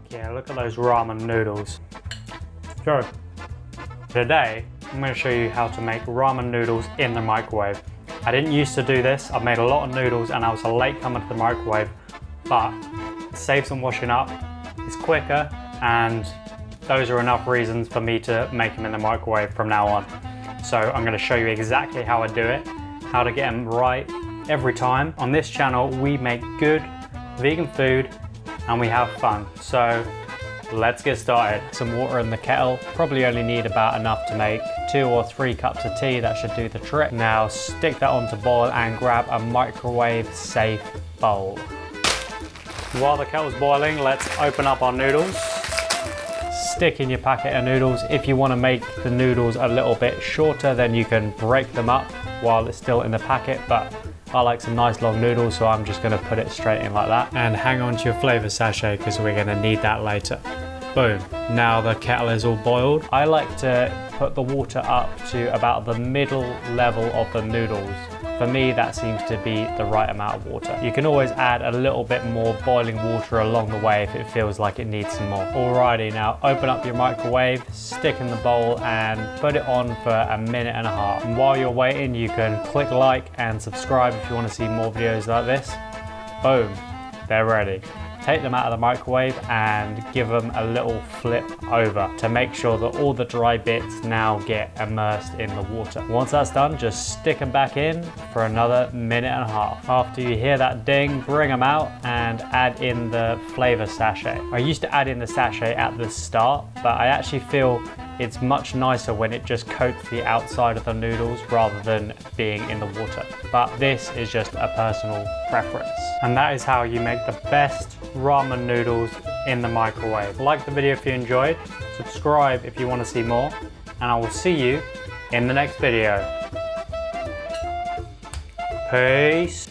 Yeah, look at those ramen noodles. So, today I'm going to show you how to make ramen noodles in the microwave. I didn't used to do this. I've made a lot of noodles and I was a late comer to the microwave, but it saves on washing up, it's quicker, and those are enough reasons for me to make them in the microwave from now on. So I'm going to show you exactly how I do it, how to get them right every time. On this channel we make good vegan food and we have fun. So let's get started. Some water in the kettle. Probably only need about enough to make 2 or 3 cups of tea. That should do the trick. Now stick that on to boil and grab a microwave safe bowl. While the kettle's boiling, let's open up our noodles. Stick in your packet of noodles. If you want to make the noodles a little bit shorter, then you can break them up while it's still in the packet, but I like some nice long noodles, so I'm just going to put it straight in like that. And hang on to your flavour sachet because we're going to need that later. Boom. Now the kettle is all boiled. I like to put the water up to about the middle level of the noodles. For me, that seems to be the right amount of water. You can always add a little bit more boiling water along the way if it feels like it needs some more. Alrighty, now open up your microwave, stick in the bowl and put it on for 1.5 minutes. And while you're waiting, you can click like and subscribe if you want to see more videos like this. Boom, they're ready. Take them out of the microwave and give them a little flip over to make sure that all the dry bits now get immersed in the water. Once that's done, just stick them back in for another 1.5 minutes. After you hear that ding, bring them out and add in the flavour sachet. I used to add in the sachet at the start, but I actually feel it's much nicer when it just coats the outside of the noodles rather than being in the water. But this is just a personal preference. And that is how you make the best ramen noodles in the microwave. Like the video if you enjoyed, subscribe if you want to see more, and I will see you in the next video. Peace.